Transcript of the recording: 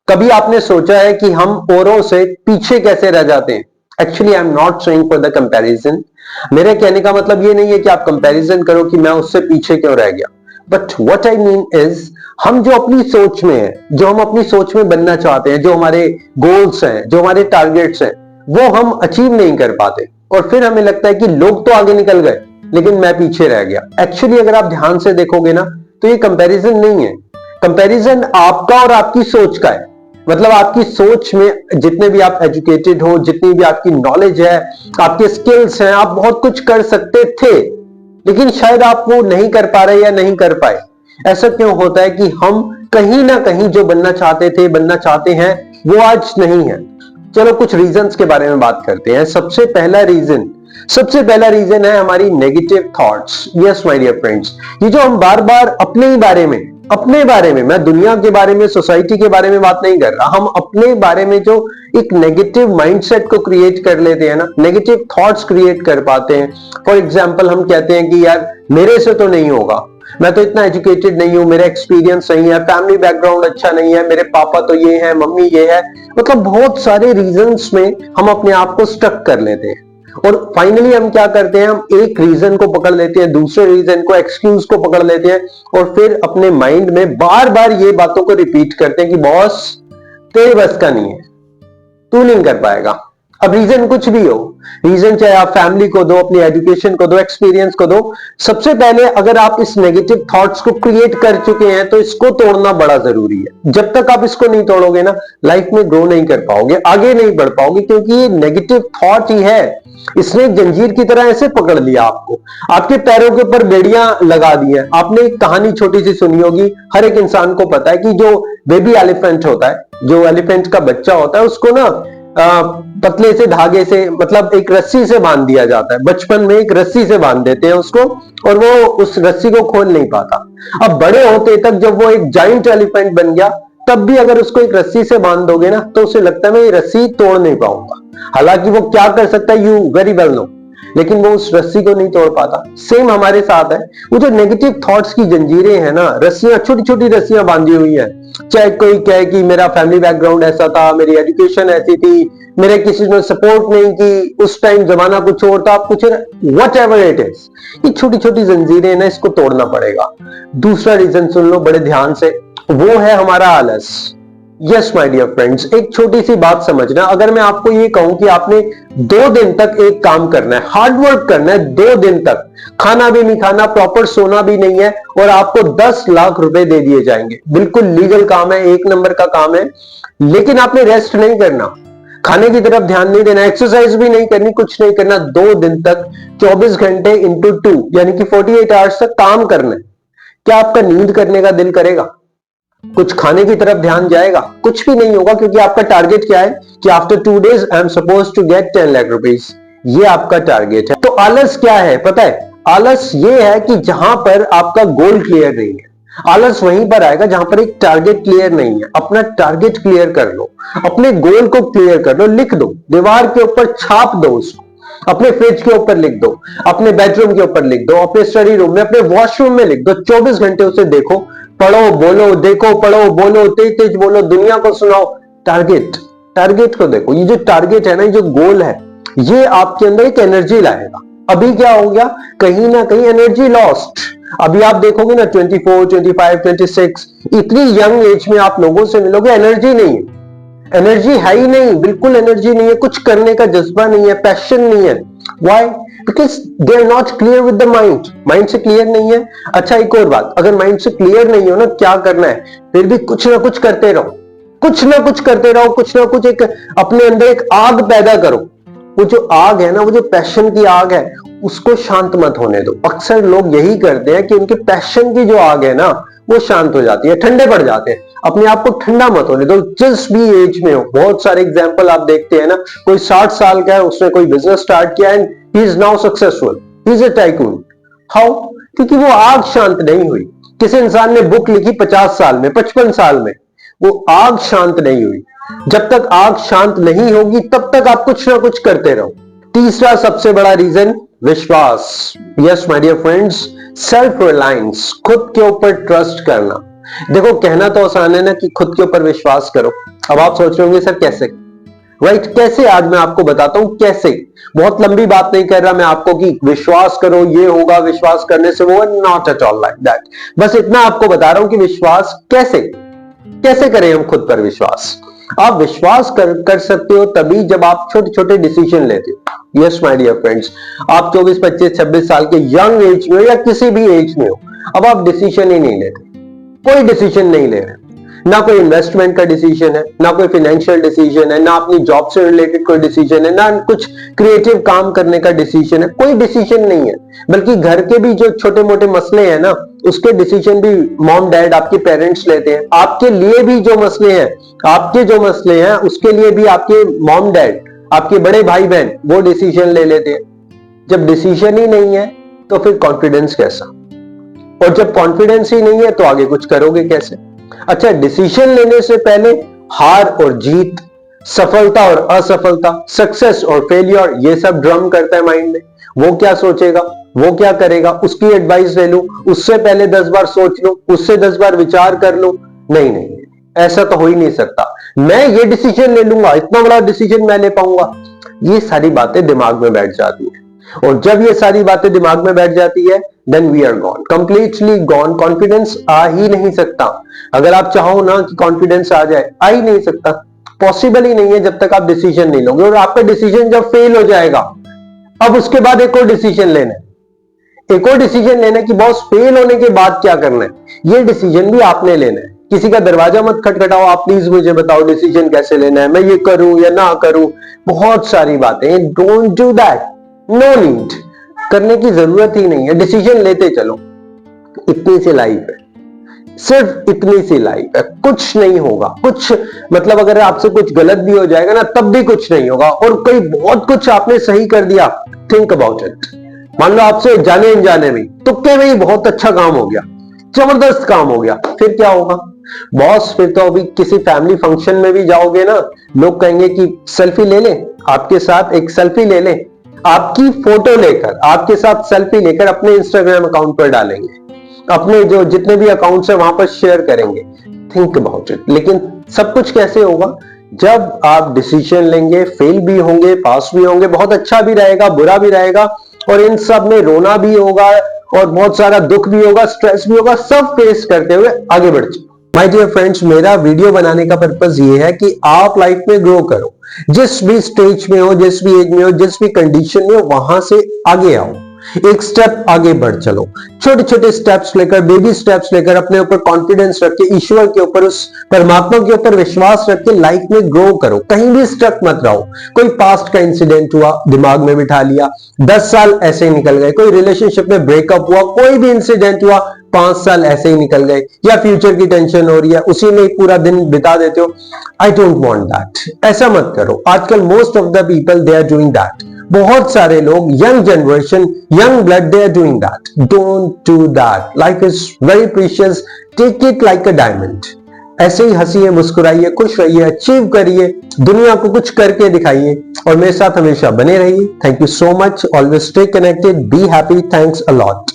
कभी आपने सोचा है कि हम औरों से पीछे कैसे रह जाते हैं? Actually I am not saying for the comparison. मेरे कहने का मतलब ये नहीं है कि आप कंपैरिजन करो कि मैं उससे पीछे क्यों रह गया, but what I mean is हम जो अपनी सोच में है, जो हम अपनी सोच में बनना चाहते हैं, जो हमारे गोल्स हैं, जो हमारे टारगेट्स हैं, वो हम अचीव नहीं कर पाते और फिर हमें लगता है कि लोग तो आगे निकल गए लेकिन मैं पीछे रह गया। एक्चुअली अगर आप ध्यान से देखोगे ना तो ये कंपैरिजन नहीं है। कंपैरिजन आपका और आपकी सोच का है। मतलब आपकी सोच में जितने भी आप एजुकेटेड हो, जितनी भी आपकी नॉलेज है, आपके स्किल्स हैं, आप बहुत कुछ कर सकते थे लेकिन शायद आप वो नहीं कर पा रहे या नहीं कर पाए। ऐसा क्यों होता है कि हम कहीं ना कहीं जो बनना चाहते थे, बनना चाहते हैं, वो आज नहीं है। चलो कुछ रीजंस के बारे में बात करते हैं। सबसे पहला रीजन है हमारी negative thoughts. Yes my dear friends, ये जो हम बार बार अपने बारे में, मैं दुनिया के बारे में, सोसाइटी के बारे में बात नहीं कर रहा, हम अपने बारे में जो एक नेगेटिव माइंडसेट को क्रिएट कर लेते हैं ना, नेगेटिव थॉट्स क्रिएट कर पाते हैं। फॉर एग्जांपल हम कहते हैं कि यार मेरे से तो नहीं होगा, मैं तो इतना एजुकेटेड नहीं हूं, मेरा एक्सपीरियंस नहीं है, फैमिली बैकग्राउंड अच्छा नहीं है, मेरे पापा तो ये है, मम्मी ये है। मतलब बहुत सारे रीजंस में हम अपने आप को स्टक कर लेते हैं और फाइनली हम क्या करते हैं, हम एक रीजन को पकड़ लेते हैं, दूसरे रीजन को, एक्सक्यूज को पकड़ लेते हैं और फिर अपने माइंड में बार बार ये बातों को रिपीट करते हैं कि बॉस तेरे बस का नहीं है, तू नहीं कर पाएगा। अब रीजन कुछ भी हो, रीजन चाहे आप फैमिली को दो, अपनी एजुकेशन को दो, एक्सपीरियंस को दो, सबसे पहले अगर आप इस नेगेटिव थॉट्स को क्रिएट कर चुके हैं तो इसको तोड़ना बड़ा जरूरी है। जब तक आप इसको नहीं तोड़ोगे ना, लाइफ में ग्रो नहीं कर पाओगे, आगे नहीं बढ़ पाओगे, क्योंकि ये नेगेटिव थॉट ही है, इसने एक जंजीर की तरह ऐसे पकड़ लिया आपको, आपके पैरों के ऊपर बेड़ियां लगा दी है। आपने एक कहानी छोटी सी सुनी होगी, हर एक इंसान को पता है कि जो बेबी एलिफेंट होता है, जो एलिफेंट का बच्चा होता है, उसको ना पतले से धागे से, मतलब एक रस्सी से बांध दिया जाता है। बचपन में एक रस्सी से बांध देते हैं उसको और वो उस रस्सी को खोल नहीं पाता। अब बड़े होते तक जब वो एक जाइंट एलिफेंट बन गया, तब भी अगर उसको एक रस्सी से बांध दोगे ना तो उसे लगता है मैं ये रस्सी तोड़ नहीं पाऊंगा। हालांकि वो क्या कर सकता है, यू वेरी वेल नो, लेकिन वो उस रस्सी को नहीं तोड़ पाता। सेम हमारे साथ है, वो जो नेगेटिव थॉट्स की जंजीरें हैं ना, रस्सियां, छोटी छोटी रस्सियां बांधी हुई है। चाहे कोई कहे कि मेरा फैमिली बैकग्राउंड ऐसा था, मेरी एजुकेशन ऐसी थी, मेरे किसी ने सपोर्ट नहीं की, उस टाइम जमाना कुछ और था, कुछ वट एवर इट इज, ये छोटी छोटी जंजीरें ना, इसको तोड़ना पड़ेगा। दूसरा रीजन सुन लो बड़े ध्यान से, वो है हमारा आलस। यस माय डियर फ्रेंड्स, एक छोटी सी बात समझना, अगर मैं आपको ये कहूं कि आपने 2 दिन तक एक काम करना है, हार्ड वर्क करना है, 2 दिन तक खाना भी नहीं खाना, प्रॉपर सोना भी नहीं है, और आपको 10 लाख रुपए दे दिए जाएंगे, बिल्कुल लीगल काम है, 1 नंबर का काम है, लेकिन आपने रेस्ट नहीं करना, खाने की तरफ ध्यान नहीं देना, एक्सरसाइज भी नहीं करनी, कुछ नहीं करना, 2 दिन तक 24 घंटे इंटू 2 यानी कि 48 आवर्स तक काम करना है। क्या आपका नींद करने का दिल करेगा? कुछ खाने की तरफ ध्यान जाएगा? कुछ भी नहीं होगा, क्योंकि आपका टारगेट क्या है कि after 2 days I am suppose to get 10 lakh rupees, ये आपका टारगेट है। तो आलस क्या है पता है? आलस ये है कि जहां पर आपका गोल क्लियर नहीं है, आलस वहीं पर आएगा जहां पर एक टारगेट क्लियर नहीं है। अपना टारगेट क्लियर कर लो, अपने गोल को क्लियर कर लो, लिख दो, दीवार के ऊपर छाप दो उसको, अपने फ्रिज के ऊपर लिख दो, अपने बेडरूम के ऊपर लिख दो, अपने स्टडी रूम में, अपने वॉशरूम में लिख दो, 24 घंटे उसे देखो, पढ़ो, बोलो, देखो, पढ़ो, बोलो, तेज तेज बोलो, दुनिया को सुनाओ। टारगेट को देखो, ये जो टारगेट है ना, ये जो गोल है, ये आपके अंदर एक एनर्जी लाएगा। अभी क्या हो गया, कहीं ना कहीं एनर्जी लॉस्ट। अभी आप देखोगे ना 24, 25, 26, इतनी यंग एज में आप लोगों से मिलोगे, एनर्जी नहीं है, एनर्जी है ही नहीं, बिल्कुल एनर्जी नहीं है, कुछ करने का जज्बा नहीं है, पैशन नहीं है। Why? Because they are not clear with the mind, mind से क्लियर नहीं है। अच्छा एक और बात, अगर माइंड से क्लियर नहीं हो ना, क्या करना है, फिर भी कुछ ना कुछ करते रहो, कुछ ना कुछ करते रहो, कुछ ना कुछ, एक अपने अंदर एक आग पैदा करो। वो जो आग है ना, वो जो पैशन की आग है, उसको शांत मत होने दो। अक्सर लोग यही करते हैं कि उनके पैशन की जो आग है ना, वो शांत हो जाती है, ठंडे पड़ जाते हैं। अपने आप को ठंडा मत होने दो, जिस भी एज में हो। बहुत सारे एग्जांपल आप देखते हैं ना, कोई 60 साल का है, उसने कोई बिजनेस स्टार्ट किया and he is now successful, he is a tycoon. How? क्योंकि वो आग शांत नहीं हुई। किसी इंसान ने बुक लिखी 50 साल में, 55 साल में, वो आग शांत नहीं हुई। जब तक आग शांत नहीं होगी तब तक आप कुछ ना कुछ करते रहो। तीसरा सबसे बड़ा रीजन, विश्वास। Yes my dear friends, self reliance, खुद के ऊपर ट्रस्ट करना। देखो कहना तो आसान है ना कि खुद के ऊपर विश्वास करो। अब आप सोच रहे होंगे सर कैसे, राइट कैसे, आज मैं आपको बताता हूं कैसे। बहुत लंबी बात नहीं कर रहा मैं आपको कि विश्वास करो ये होगा, विश्वास करने से वो, not at all like that. बस इतना आपको बता रहा हूं कि विश्वास कैसे कैसे करें हम खुद पर विश्वास। आप विश्वास कर सकते हो तभी जब आप छोटे छोटे डिसीजन लेते हो। यस माय डियर फ्रेंड्स, आप 24, 25, 26 साल के यंग एज में हो या किसी भी एज में हो, अब आप डिसीजन ही नहीं लेते, कोई डिसीजन नहीं ले रहे। ना कोई इन्वेस्टमेंट का डिसीजन है, ना कोई फाइनेंशियल डिसीजन है, ना अपनी जॉब से रिलेटेड कोई डिसीजन है, ना कुछ क्रिएटिव काम करने का डिसीजन है, कोई डिसीजन नहीं है। बल्कि घर के भी जो छोटे मोटे मसले हैं ना, उसके डिसीजन भी मॉम डैड आपके पेरेंट्स लेते हैं। आपके लिए भी जो मसले हैं, आपके जो मसले हैं उसके लिए भी आपके मॉम डैड, आपके बड़े भाई बहन वो डिसीजन ले लेते हैं। जब डिसीजन ही नहीं है तो फिर कॉन्फिडेंस कैसा, और जब कॉन्फिडेंस ही नहीं है तो आगे कुछ करोगे कैसे। अच्छा, डिसीजन लेने से पहले हार और जीत, सफलता और असफलता, सक्सेस और फेलियर, ये सब ड्रम करता है माइंड में। वो क्या सोचेगा, वो क्या करेगा, उसकी एडवाइस ले लूं, उससे पहले 10 बार सोच लूं, उससे 10 बार विचार कर लूं। नहीं नहीं, ऐसा तो हो ही नहीं सकता। मैं ये डिसीजन ले लूंगा, इतना बड़ा डिसीजन मैं ले पाऊंगा, ये सारी बातें दिमाग में बैठ जाती है। और जब ये सारी बातें दिमाग में बैठ जाती है, then we are gone, completely gone. Confidence आ ही नहीं सकता। अगर आप चाहो ना कि कॉन्फिडेंस आ जाए, आ ही नहीं सकता, पॉसिबल ही नहीं है जब तक आप डिसीजन नहीं लोगे। और आपका डिसीजन जब फेल हो जाएगा, अब उसके बाद एक और डिसीजन लेना है, एक और डिसीजन लेना है कि बॉस फेल होने के बाद क्या करना है, ये डिसीजन भी आपने लेना है। किसी का दरवाजा मत खटखटाओ, आप प्लीज मुझे बताओ डिसीजन कैसे लेना है, मैं ये करूं या ना करूं, बहुत सारी बातें। Don't do that, no need, करने की जरूरत ही नहीं है। डिसीजन लेते चलो। इतनी सी लाइफ है, सिर्फ इतनी सी लाइफ है, कुछ नहीं होगा। कुछ मतलब अगर आपसे कुछ गलत भी हो जाएगा ना, तब भी कुछ नहीं होगा। और कोई बहुत कुछ आपने सही कर दिया, थिंक अबाउट इट। मान लो आपसे जाने अनजाने में, तुक्के में ही बहुत अच्छा काम हो गया, जबरदस्त काम हो गया, फिर क्या होगा बॉस? फिर तो अभी किसी फैमिली फंक्शन में भी जाओगे ना, लोग कहेंगे कि सेल्फी ले ले, आपके साथ एक सेल्फी ले ले, आपकी फोटो लेकर, आपके साथ सेल्फी लेकर अपने इंस्टाग्राम अकाउंट पर डालेंगे, अपने जो जितने भी अकाउंट्स है वहां पर शेयर करेंगे। Think about it. लेकिन सब कुछ कैसे होगा? जब आप डिसीजन लेंगे, फेल भी होंगे, पास भी होंगे, बहुत अच्छा भी रहेगा, बुरा भी रहेगा, और इन सब में रोना भी होगा और बहुत सारा दुख भी होगा, स्ट्रेस भी होगा, सब फेस करते हुए आगे बढ़ जाओ। माय डियर फ्रेंड्स, मेरा वीडियो बनाने का पर्पस ये है कि आप लाइफ में ग्रो करो। जिस भी स्टेज में हो, जिस भी एज में हो, जिस भी कंडीशन में हो, वहां से आगे आओ, एक स्टेप आगे बढ़ चलो। छोटे छोटे स्टेप्स लेकर, बेबी स्टेप्स लेकर, अपने ऊपर कॉन्फिडेंस रख के, ईश्वर के ऊपर, उस परमात्मा के ऊपर विश्वास रख के लाइफ में ग्रो करो। कहीं भी स्टक मत रहो। कोई पास्ट का इंसिडेंट हुआ, दिमाग में बिठा लिया, 10 साल ऐसे ही निकल गए। कोई रिलेशनशिप में ब्रेकअप हुआ, कोई भी इंसिडेंट हुआ, 5 साल ऐसे ही निकल गए। या फ्यूचर की टेंशन हो रही है, उसी में पूरा दिन बिता देते हो। I don't want that. ऐसा मत करो। आजकल most of the people they are doing that. बहुत सारे लोग, young generation, young blood, they are doing that. Don't do that. Life is very precious, take it like a diamond. ऐसे ही हंसिए, मुस्कुराइए, खुश रहिए, अचीव करिए, दुनिया को कुछ करके दिखाइए, और मेरे साथ हमेशा बने रहिए। Thank you so much. Always stay connected, be happy. Thanks a lot.